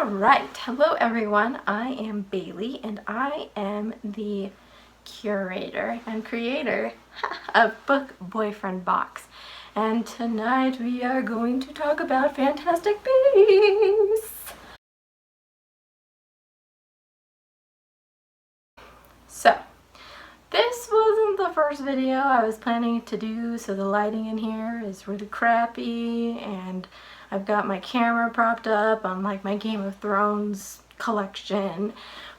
Alright, hello everyone, I am Bailey and I am the curator and creator of Book Boyfriend Box. And tonight we are going to talk about Fantastic Beasts. So, this wasn't the first video I was planning to do, so the lighting in here is really crappy and I've got my camera propped up on like my Game of Thrones collection,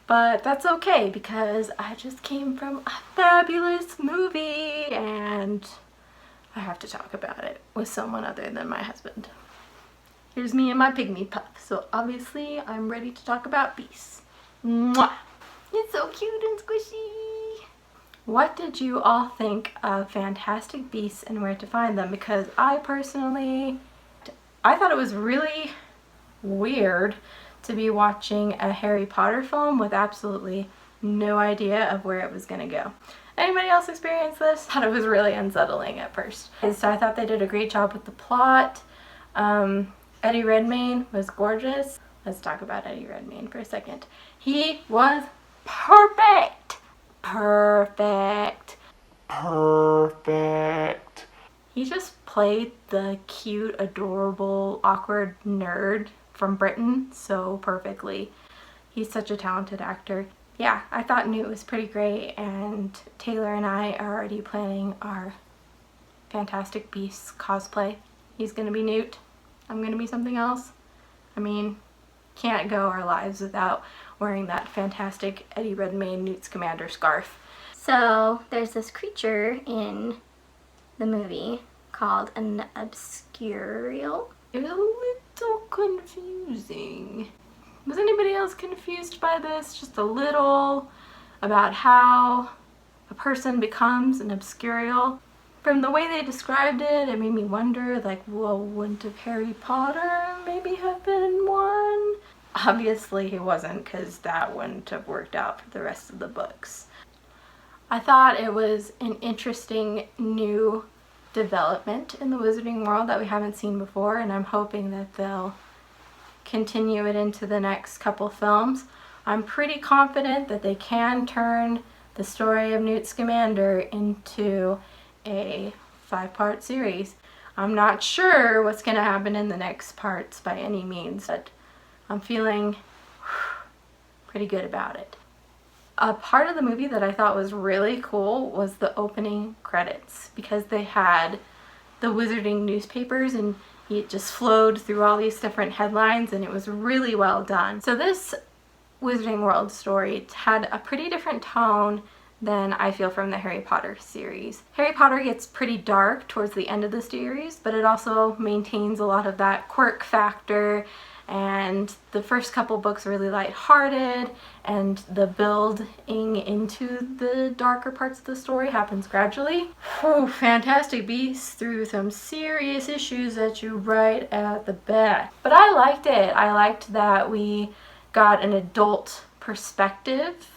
but that's okay because I just came from a fabulous movie and I have to talk about it with someone other than my husband. Here's me and my pygmy pup, so obviously I'm ready to talk about Beasts. Mwah! It's so cute and squishy! What did you all think of Fantastic Beasts and where to find them? Because I thought it was really weird to be watching a Harry Potter film with absolutely no idea of where it was going to go. Anybody else experience this? I thought it was really unsettling at first. So I thought they did a great job with the plot. Eddie Redmayne was gorgeous. Let's talk about Eddie Redmayne for a second. He was perfect! Perfect. Perfect. He just played the cute, adorable, awkward nerd from Britain so perfectly. He's such a talented actor. Yeah, I thought Newt was pretty great, and Taylor and I are already planning our Fantastic Beasts cosplay. He's gonna be Newt. I'm gonna be something else. I mean, can't go our lives without wearing that fantastic Eddie Redmayne Newt Scamander scarf. So there's this creature in the movie called an obscurial. It was a little confusing. Was anybody else confused by this? Just a little about how a person becomes an obscurial. From the way they described it, it made me wonder, like, well, wouldn't have Harry Potter maybe have been one? Obviously he wasn't, because that wouldn't have worked out for the rest of the books. I thought it was an interesting new development in the wizarding world that we haven't seen before, and I'm hoping that they'll continue it into the next couple films. I'm pretty confident that they can turn the story of Newt Scamander into a 5-part series. I'm not sure what's going to happen in the next parts by any means, but I'm feeling pretty good about it. A part of the movie that I thought was really cool was the opening credits, because they had the wizarding newspapers and it just flowed through all these different headlines and it was really well done. So this Wizarding World story had a pretty different tone than I feel from the Harry Potter series. Harry Potter gets pretty dark towards the end of the series, but it also maintains a lot of that quirk factor, and the first couple books are really lighthearted, and the building into the darker parts of the story happens gradually. Oh, Fantastic Beasts threw some serious issues at you right at the bat. But I liked it. I liked that we got an adult perspective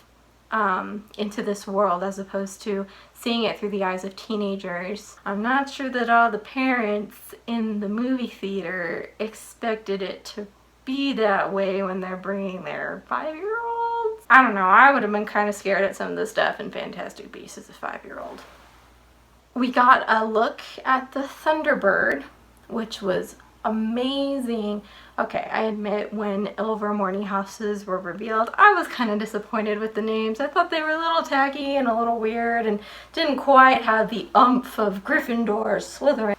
into this world as opposed to seeing it through the eyes of teenagers. I'm not sure that all the parents in the movie theater expected it to be that way when they're bringing their 5-year-olds. I don't know, I would have been kind of scared at some of the stuff in Fantastic Beasts as a 5-year-old. We got a look at the Thunderbird, which was amazing. Okay, I admit when Ilvermorny houses were revealed, I was kind of disappointed with the names. I thought they were a little tacky and a little weird and didn't quite have the oomph of Gryffindor, Slytherin,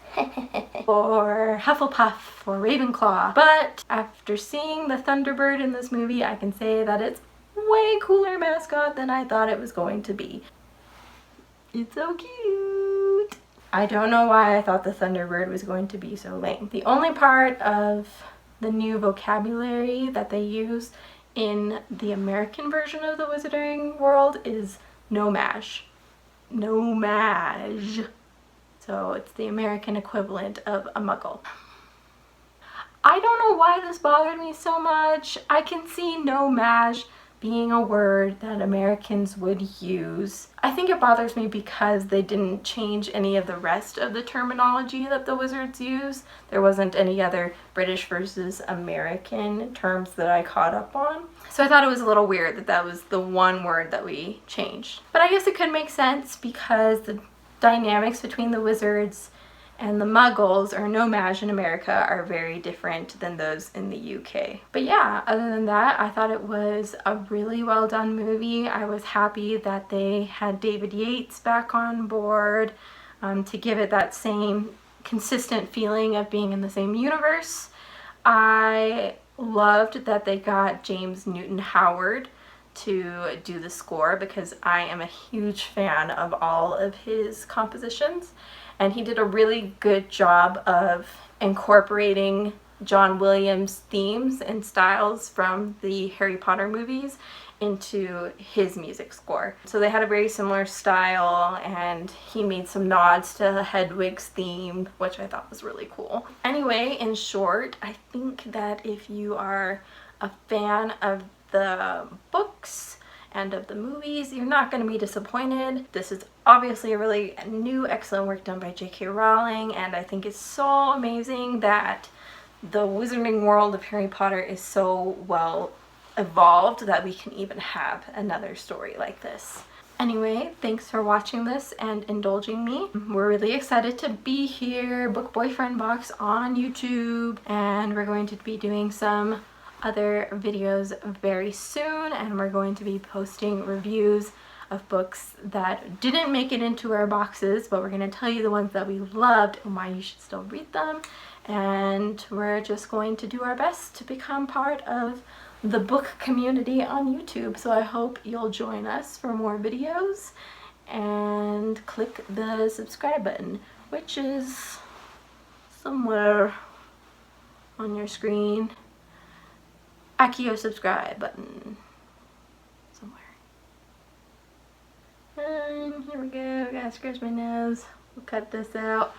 or Hufflepuff, or Ravenclaw. But after seeing the Thunderbird in this movie, I can say that it's way cooler mascot than I thought it was going to be. It's so cute! I don't know why I thought the Thunderbird was going to be so lame. The only part of the new vocabulary that they use in the American version of the Wizarding World is nomage. Nomage. So it's the American equivalent of a muggle. I don't know why this bothered me so much. I can see nomage being a word that Americans would use. I think it bothers me because they didn't change any of the rest of the terminology that the wizards use. There wasn't any other British versus American terms that I caught up on. So I thought it was a little weird that that was the one word that we changed. But I guess it could make sense because the dynamics between the wizards and the Muggles or No-Maj in America are very different than those in the UK. But yeah, other than that, I thought it was a really well done movie. I was happy that they had David Yates back on board to give it that same consistent feeling of being in the same universe. I loved that they got James Newton Howard to do the score because I am a huge fan of all of his compositions, and he did a really good job of incorporating John Williams' themes and styles from the Harry Potter movies into his music score. So they had a very similar style, and he made some nods to Hedwig's theme, which I thought was really cool. Anyway, in short, I think that if you are a fan of the books and of the movies, you're not going to be disappointed. This is obviously a really new, excellent work done by J.K. Rowling, and I think it's so amazing that the wizarding world of Harry Potter is so well evolved that we can even have another story like this. Anyway, thanks for watching this and indulging me. We're really excited to be here, Book Boyfriend Box on YouTube, and we're going to be doing some other videos very soon, and we're going to be posting reviews of books that didn't make it into our boxes, but we're going to tell you the ones that we loved and why you should still read them. And we're just going to do our best to become part of the book community on YouTube. So I hope you'll join us for more videos and click the subscribe button, which is somewhere on your screen. Akio subscribe button somewhere. And here we go. I gotta scratch my nose. We'll cut this out.